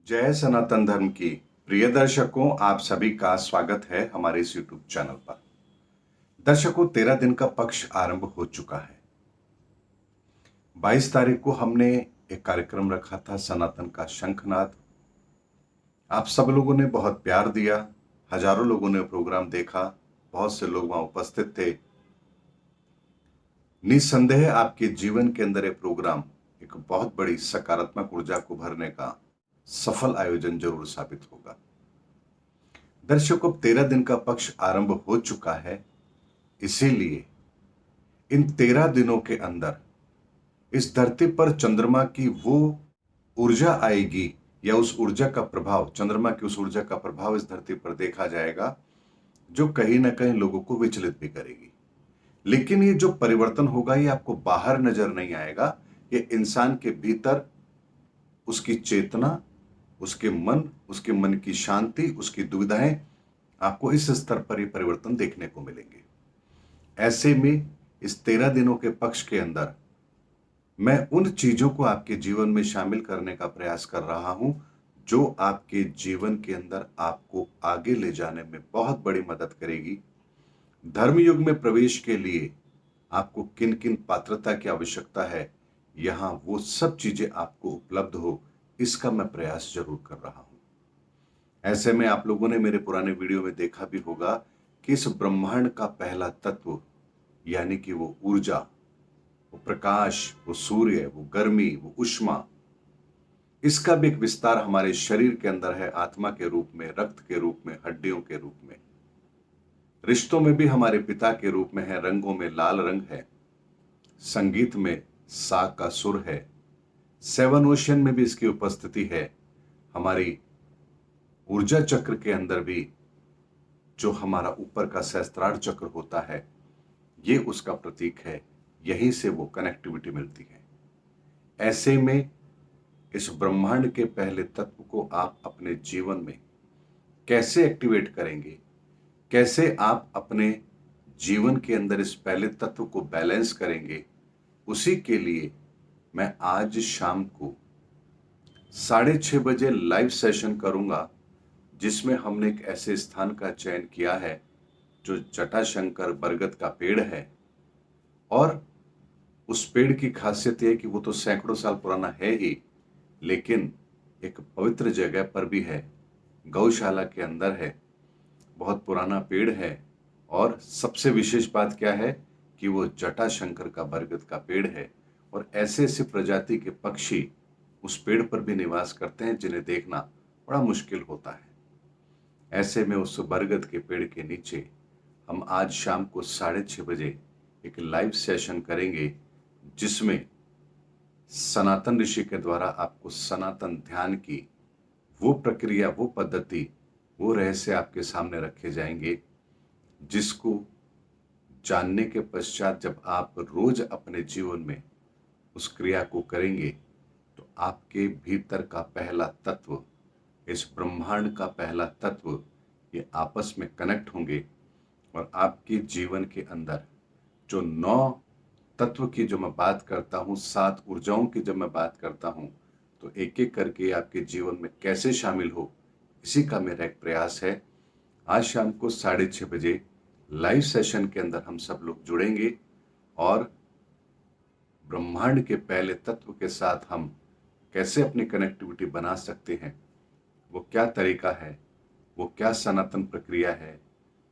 जय सनातन धर्म की प्रिय दर्शकों, आप सभी का स्वागत है हमारे इस YouTube चैनल पर। दर्शकों, 13 दिन का पक्ष आरंभ हो चुका है। 22 तारीख को हमने एक कार्यक्रम रखा था, सनातन का शंखनाद। आप सब लोगों ने बहुत प्यार दिया, हजारों लोगों ने प्रोग्राम देखा, बहुत से लोग वहां उपस्थित थे। निस्संदेह आपके जीवन के अंदर ये प्रोग्राम एक बहुत बड़ी सकारात्मक ऊर्जा को भरने का सफल आयोजन जरूर साबित होगा। दर्शकों, 13 दिन का पक्ष आरंभ हो चुका है। इसीलिए इन 13 दिनों के अंदर इस धरती पर चंद्रमा की वो ऊर्जा आएगी, या उस ऊर्जा का प्रभाव, चंद्रमा की उस ऊर्जा का प्रभाव इस धरती पर देखा जाएगा, जो कहीं ना कहीं लोगों को विचलित भी करेगी। लेकिन ये जो परिवर्तन होगा, ये आपको बाहर नजर नहीं आएगा। ये इंसान के भीतर उसकी चेतना, उसके मन की शांति, उसकी दुविधाएं, आपको इस स्तर पर ये परिवर्तन देखने को मिलेंगे। ऐसे में इस 13 दिनों के पक्ष के अंदर मैं उन चीजों को आपके जीवन में शामिल करने का प्रयास कर रहा हूं, जो आपके जीवन के अंदर आपको आगे ले जाने में बहुत बड़ी मदद करेगी। धर्मयुग में प्रवेश के लिए आपको किन किन पात्रता की आवश्यकता है, यहां वो सब चीजें आपको उपलब्ध हो, इसका मैं प्रयास जरूर कर रहा हूं। ऐसे में आप लोगों ने मेरे पुराने वीडियो में देखा भी होगा कि इस ब्रह्मांड का पहला तत्व, यानी कि वो ऊर्जा, वो प्रकाश, वो सूर्य, वो गर्मी, वो ऊष्मा, इसका भी एक विस्तार हमारे शरीर के अंदर है, आत्मा के रूप में, रक्त के रूप में, हड्डियों के रूप में। रिश्तों में भी हमारे पिता के रूप में है, रंगों में लाल रंग है, संगीत में सा का सुर है, सेवन ओशन में भी इसकी उपस्थिति है। हमारी ऊर्जा चक्र के अंदर भी जो हमारा ऊपर का सहस्त्रार चक्र होता है, ये उसका प्रतीक है। यहीं से वो कनेक्टिविटी मिलती है। ऐसे में इस ब्रह्मांड के पहले तत्व को आप अपने जीवन में कैसे एक्टिवेट करेंगे, कैसे आप अपने जीवन के अंदर इस पहले तत्व को बैलेंस करेंगे, उसी के लिए मैं आज शाम को 6:30 बजे लाइव सेशन करूंगा, जिसमें हमने एक ऐसे स्थान का चयन किया है जो जटाशंकर बरगद का पेड़ है। और उस पेड़ की खासियत यह है कि वो तो सैकड़ों साल पुराना है ही, लेकिन एक पवित्र जगह पर भी है, गौशाला के अंदर है, बहुत पुराना पेड़ है। और सबसे विशेष बात क्या है कि वो जटाशंकर का बरगद का पेड़ है, और ऐसे ऐसे प्रजाति के पक्षी उस पेड़ पर भी निवास करते हैं, जिन्हें देखना बड़ा मुश्किल होता है। ऐसे में उस बरगद के पेड़ के नीचे हम आज शाम को 6:30 बजे एक लाइव सेशन करेंगे, जिसमें सनातन ऋषि के द्वारा आपको सनातन ध्यान की वो प्रक्रिया, वो पद्धति, वो रहस्य आपके सामने रखे जाएंगे, जिसको जानने के पश्चात जब आप रोज अपने जीवन में उस क्रिया को करेंगे, तो आपके भीतर का पहला तत्व, इस ब्रह्मांड का पहला तत्व, ये आपस में कनेक्ट होंगे, और आपके जीवन के अंदर जो 9 तत्व की जो मैं बात करता हूँ, 7 ऊर्जाओं की जब मैं बात करता हूँ, तो एक एक करके आपके जीवन में कैसे शामिल हो, इसी का मेरा एक प्रयास है। आज शाम को 6:30 बजे लाइव सेशन के अंदर हम सब लोग जुड़ेंगे, और ब्रह्मांड के पहले तत्व के साथ हम कैसे अपनी कनेक्टिविटी बना सकते हैं, वो क्या तरीका है, वो क्या सनातन प्रक्रिया है,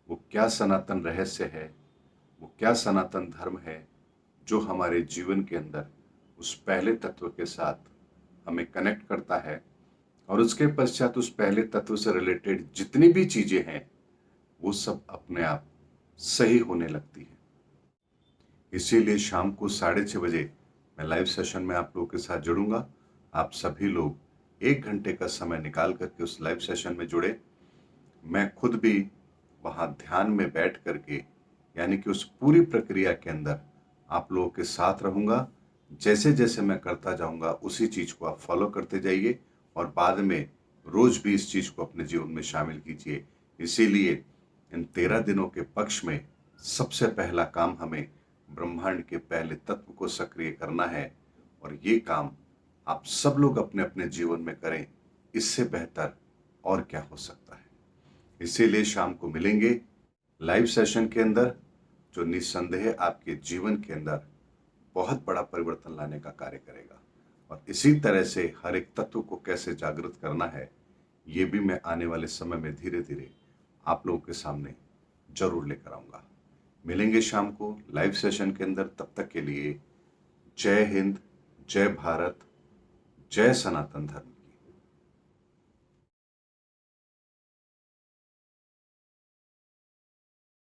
वो क्या सनातन रहस्य है, वो क्या सनातन धर्म है, जो हमारे जीवन के अंदर उस पहले तत्व के साथ हमें कनेक्ट करता है, और उसके पश्चात उस पहले तत्व से रिलेटेड जितनी भी चीजें हैं, वो सब अपने आप सही होने लगती है। इसीलिए शाम को 6:30 बजे मैं लाइव सेशन में आप लोगों के साथ जुड़ूंगा। आप सभी लोग 1 घंटे का समय निकाल करके उस लाइव सेशन में जुड़े। मैं खुद भी वहां ध्यान में बैठ करके, यानी कि उस पूरी प्रक्रिया के अंदर आप लोगों के साथ रहूंगा। जैसे जैसे मैं करता जाऊंगा, उसी चीज को आप फॉलो करते जाइए, और बाद में रोज भी इस चीज को अपने जीवन में शामिल कीजिए। इसीलिए इन 13 दिनों के पक्ष में सबसे पहला काम हमें ब्रह्मांड के पहले तत्व को सक्रिय करना है, और ये काम आप सब लोग अपने अपने जीवन में करें। इससे बेहतर और क्या हो सकता है। इसीलिए शाम को मिलेंगे लाइव सेशन के अंदर, जो निस्संदेह आपके जीवन के अंदर बहुत बड़ा परिवर्तन लाने का कार्य करेगा। और इसी तरह से हर एक तत्व को कैसे जागृत करना है, ये भी मैं आने वाले समय में धीरे धीरे आप लोगों के सामने जरूर लेकर आऊंगा। मिलेंगे शाम को लाइव सेशन के अंदर। तब तक के लिए जय हिंद, जय भारत, जय सनातन धर्म।